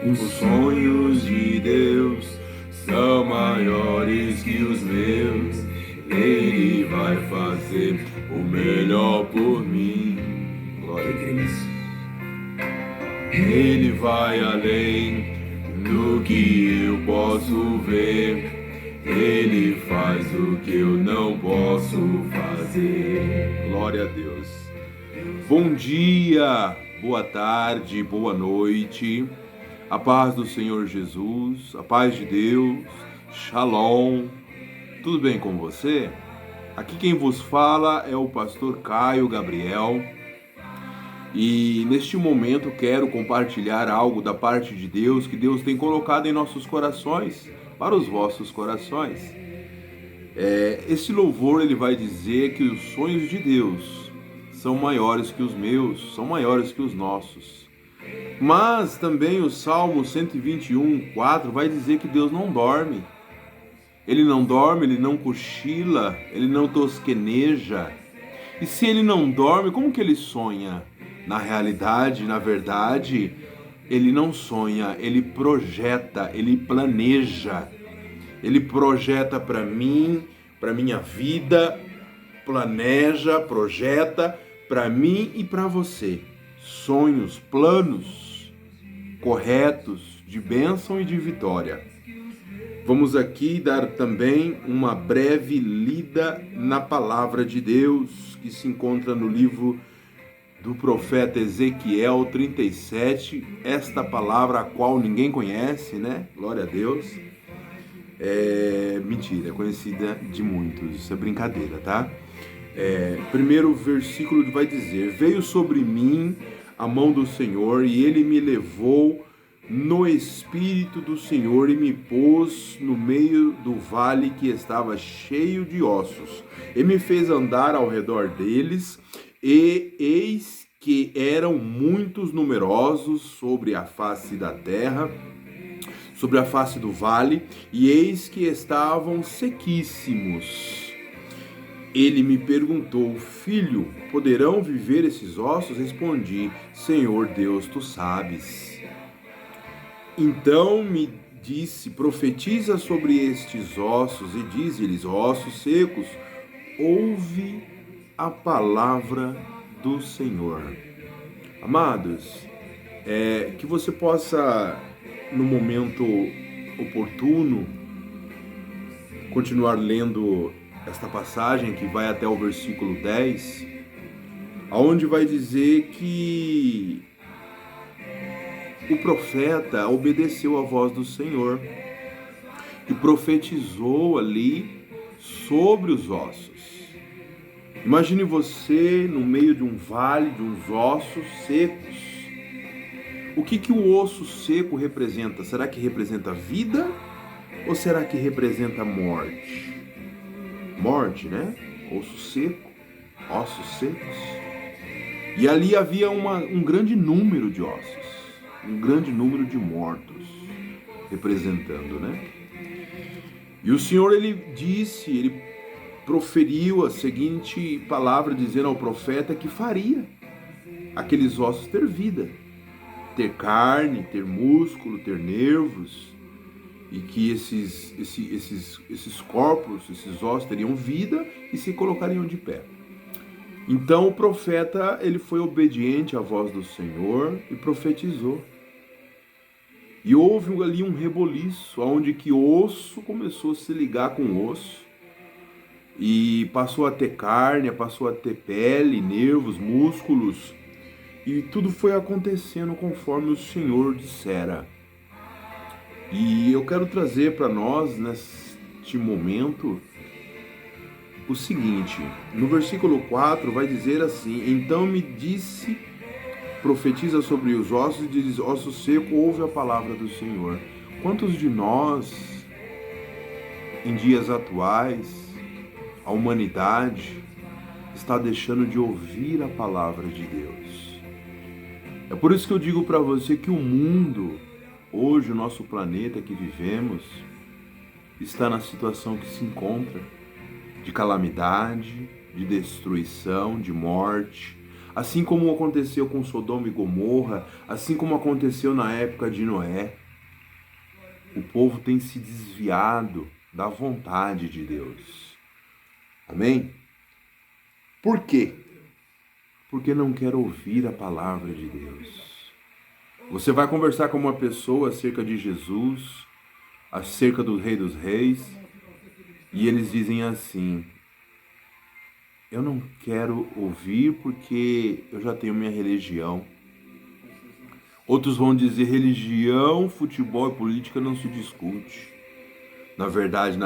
Os sonhos de Deus são maiores que os meus. Ele vai fazer o melhor por mim. Glória a Deus. Ele vai além do que eu posso ver. Ele faz o que eu não posso fazer. Glória a Deus. Bom dia, boa tarde, boa noite. A paz do Senhor Jesus, a paz de Deus, Shalom. Tudo bem com você? Aqui quem vos fala é o pastor Caio Gabriel. E neste momento quero compartilhar algo da parte de Deus que Deus tem colocado em nossos corações, para os vossos corações. Esse louvor ele vai dizer que os sonhos de Deus são maiores que os meus, são maiores que os nossos. Mas também o Salmo 121:4 vai dizer que Deus não dorme. Ele não dorme, ele não cochila, ele não tosqueneja. E se ele não dorme, como que ele sonha? Na realidade, na verdade, ele não sonha, ele projeta, ele planeja. Ele projeta para mim, para minha vida, planeja, projeta para mim e para você. Sonhos, planos corretos de bênção e de vitória. Vamos aqui dar também uma breve lida na palavra de Deus, que se encontra no livro do profeta Ezequiel 37, esta palavra a qual ninguém conhece, né? Glória a Deus. Mentira, é conhecida de muitos, isso é brincadeira, tá? Primeiro versículo vai dizer: veio sobre mim a mão do Senhor e ele me levou no espírito do Senhor e me pôs no meio do vale que estava cheio de ossos e me fez andar ao redor deles, e eis que eram muitos numerosos sobre a face da terra, sobre a face do vale, e eis que estavam sequíssimos. Ele me perguntou: filho, poderão viver esses ossos? Respondi: Senhor Deus, tu sabes. Então me disse: profetiza sobre estes ossos e dize-lhes: ossos secos, ouve a palavra do Senhor. Amados, que você possa, no momento oportuno, continuar lendo esta passagem que vai até o versículo 10, onde vai dizer que o profeta obedeceu à voz do Senhor e profetizou ali sobre os ossos. Imagine você no meio de um vale, de uns ossos secos. O que o osso seco representa? Será que representa vida ou será que representa morte? Morte, né? Osso seco, ossos secos. E ali havia um grande número de ossos, um grande número de mortos, representando, né? E o Senhor, ele proferiu a seguinte palavra, dizendo ao profeta que faria aqueles ossos ter vida, ter carne, ter músculo, ter nervos, e que esses corpos, esses ossos teriam vida e se colocariam de pé. Então o profeta, ele foi obediente à voz do Senhor e profetizou. E houve ali um reboliço, onde que osso começou a se ligar com osso, e passou a ter carne, passou a ter pele, nervos, músculos, e tudo foi acontecendo conforme o Senhor dissera. E eu quero trazer para nós, neste momento, o seguinte: no versículo 4 vai dizer assim: então me disse, profetiza sobre os ossos e diz: osso seco, ouve a palavra do Senhor. Quantos de nós, em dias atuais, a humanidade está deixando de ouvir a palavra de Deus? É por isso que eu digo para você que o mundo, hoje, o nosso planeta que vivemos, está na situação que se encontra, de calamidade, de destruição, de morte. assim como aconteceu com Sodoma e Gomorra, assim como aconteceu na época de Noé. O povo tem se desviado da vontade de Deus. Amém? Por quê? Porque não quer ouvir a palavra de Deus. Você vai conversar com uma pessoa acerca de Jesus, acerca do Rei dos Reis, e eles dizem assim: eu não quero ouvir porque eu já tenho minha religião. Outros vão dizer: religião, futebol e política não se discute. Na verdade,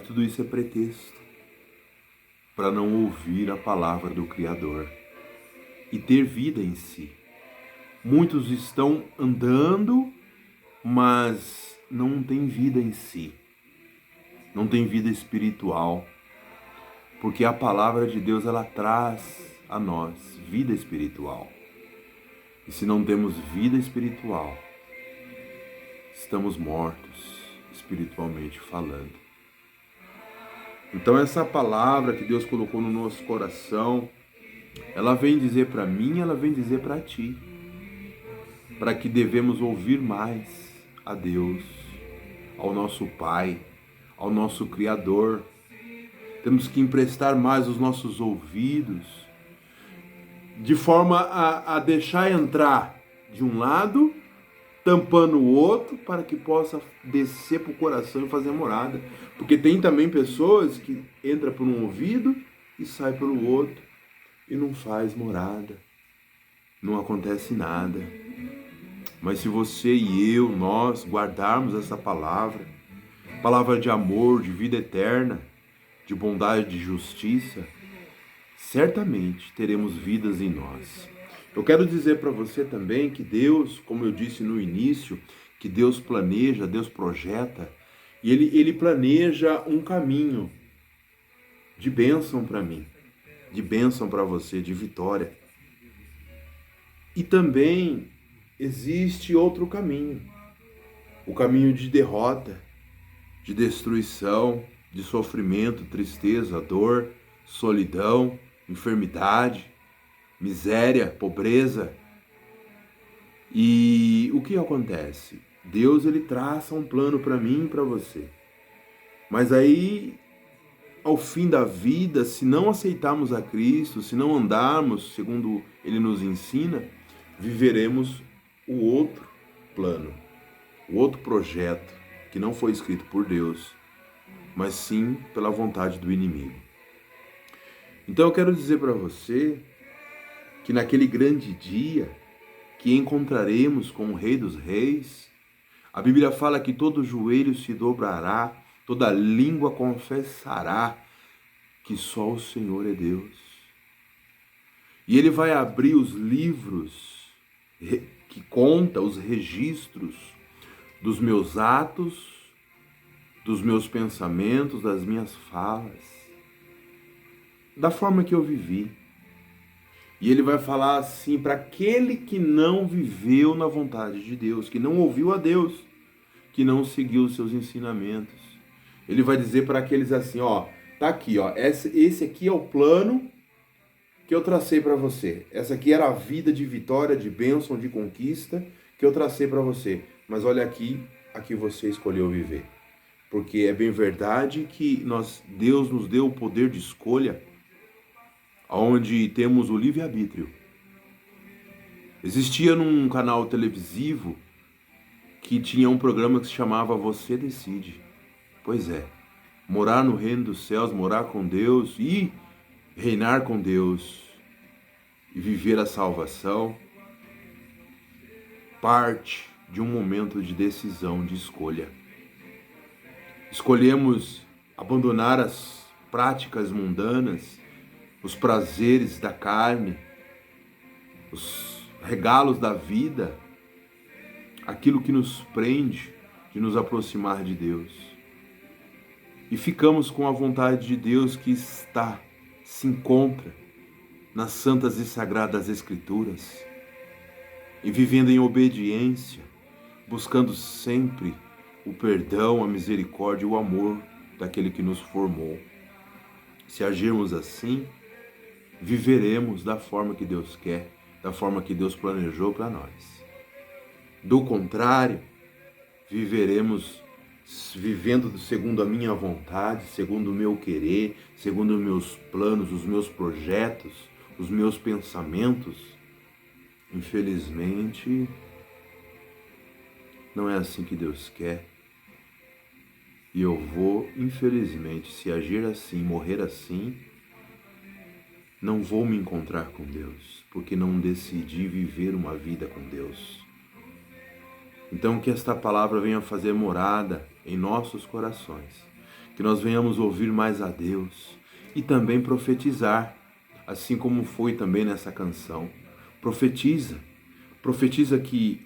tudo isso é pretexto para não ouvir a palavra do Criador e ter vida em si. Muitos estão andando, mas não têm vida em si. Não tem vida espiritual. Porque a palavra de Deus, ela traz a nós vida espiritual. E se não temos vida espiritual, estamos mortos, espiritualmente falando. Então essa palavra que Deus colocou no nosso coração, ela vem dizer para mim, ela vem dizer para ti, para que devemos ouvir mais a Deus, ao nosso Pai, ao nosso Criador. Temos que emprestar mais os nossos ouvidos, de forma a deixar entrar de um lado, tampando o outro, para que possa descer para o coração e fazer morada. Porque tem também pessoas que entram por um ouvido e saem pelo outro e não faz morada. Não acontece nada. Mas se você e eu, nós guardarmos essa palavra, palavra de amor, de vida eterna, de bondade, de justiça, certamente teremos vidas em nós. Eu quero dizer para você também que Deus, como eu disse no início, que Deus planeja, Deus projeta, e Ele planeja um caminho de bênção para mim, de bênção para você, de vitória. E também existe outro caminho, o caminho de derrota, de destruição, de sofrimento, tristeza, dor, solidão, enfermidade, miséria, pobreza. E o que acontece? Deus, ele traça um plano para mim e para você. Mas aí, ao fim da vida, se não aceitarmos a Cristo, se não andarmos segundo ele nos ensina, viveremos o outro plano, o outro projeto que não foi escrito por Deus, mas sim pela vontade do inimigo. Então eu quero dizer para você que naquele grande dia que encontraremos com o Rei dos Reis, a Bíblia fala que todo joelho se dobrará, toda língua confessará que só o Senhor é Deus. E Ele vai abrir os livros que conta os registros dos meus atos, dos meus pensamentos, das minhas falas, da forma que eu vivi. E ele vai falar assim para aquele que não viveu na vontade de Deus, que não ouviu a Deus, que não seguiu os seus ensinamentos. Ele vai dizer para aqueles assim, ó, tá aqui, ó, esse aqui é o plano que eu tracei para você. Essa aqui era a vida de vitória, de bênção, de conquista que eu tracei para você. Mas olha aqui, aqui você escolheu viver. Porque é bem verdade que Deus nos deu o poder de escolha, onde temos o livre-arbítrio. Existia num canal televisivo que tinha um programa que se chamava Você Decide. Pois é, morar no reino dos céus, morar com Deus e reinar com Deus e viver a salvação, parte de um momento de decisão, de escolha. Escolhemos abandonar as práticas mundanas, os prazeres da carne, os regalos da vida, aquilo que nos prende de nos aproximar de Deus. E ficamos com a vontade de Deus que se encontra nas santas e sagradas Escrituras, e vivendo em obediência, buscando sempre o perdão, a misericórdia e o amor daquele que nos formou. Se agirmos assim, viveremos da forma que Deus quer, da forma que Deus planejou para nós. Do contrário, viveremos vivendo segundo a minha vontade, segundo o meu querer, segundo os meus planos, os meus projetos, os meus pensamentos. Infelizmente, não é assim que Deus quer. E eu vou, infelizmente, se agir assim, morrer assim, não vou me encontrar com Deus, porque não decidi viver uma vida com Deus. Então que esta palavra venha fazer morada em nossos corações, que nós venhamos ouvir mais a Deus e também profetizar, assim como foi também nessa canção. Profetiza que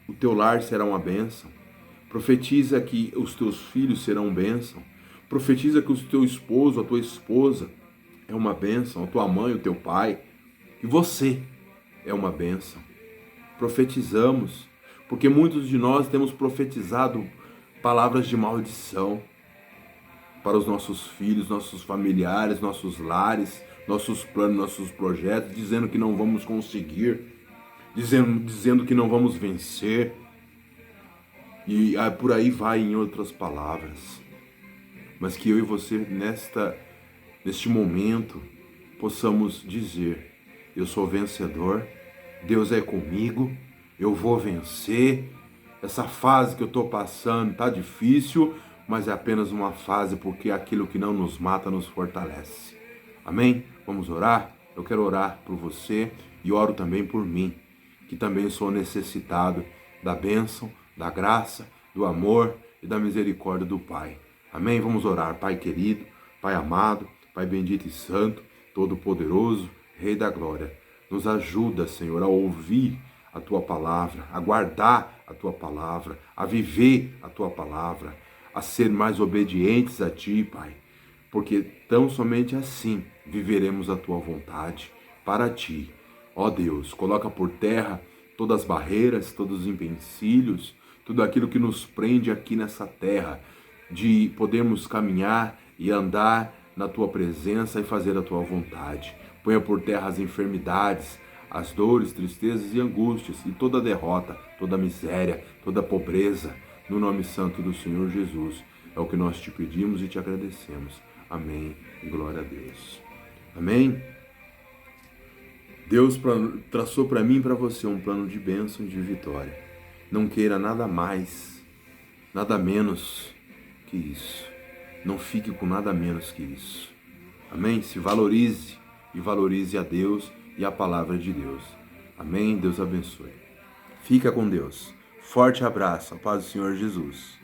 o teu lar será uma bênção, profetiza que os teus filhos serão bênção, profetiza que o teu esposo, a tua esposa é uma bênção, a tua mãe, o teu pai, e você é uma bênção. Profetizamos, porque muitos de nós temos profetizado palavras de maldição para os nossos filhos, nossos familiares, nossos lares, nossos planos, nossos projetos, dizendo que não vamos conseguir, dizendo que não vamos vencer, e por aí vai em outras palavras. Mas que eu e você, neste momento, possamos dizer: eu sou vencedor, Deus é comigo, eu vou vencer. Essa fase que eu estou passando está difícil, mas é apenas uma fase, porque aquilo que não nos mata nos fortalece. Amém? Vamos orar? Eu quero orar por você e oro também por mim, que também sou necessitado da bênção, da graça, do amor e da misericórdia do Pai. Amém? Vamos orar. Pai querido, Pai amado, Pai bendito e santo, todo-poderoso, Rei da glória. Nos ajuda, Senhor, a ouvir a Tua palavra, a guardar a Tua palavra, a viver a Tua palavra, a ser mais obedientes a Ti, Pai. Porque tão somente assim viveremos a Tua vontade para Ti. Ó Deus, coloca por terra todas as barreiras, todos os empecilhos, tudo aquilo que nos prende aqui nessa terra, de podermos caminhar e andar na Tua presença e fazer a Tua vontade. Ponha por terra as enfermidades, as dores, tristezas e angústias, e toda derrota, toda miséria, toda pobreza, no nome santo do Senhor Jesus. É o que nós te pedimos e te agradecemos. Amém e glória a Deus. Amém? Deus traçou para mim e para você um plano de bênção e de vitória. Não queira nada mais, nada menos que isso. Não fique com nada menos que isso. Amém? Se valorize e valorize a Deus e a palavra de Deus. Amém? Deus abençoe. Fica com Deus. Forte abraço. A paz do Senhor Jesus.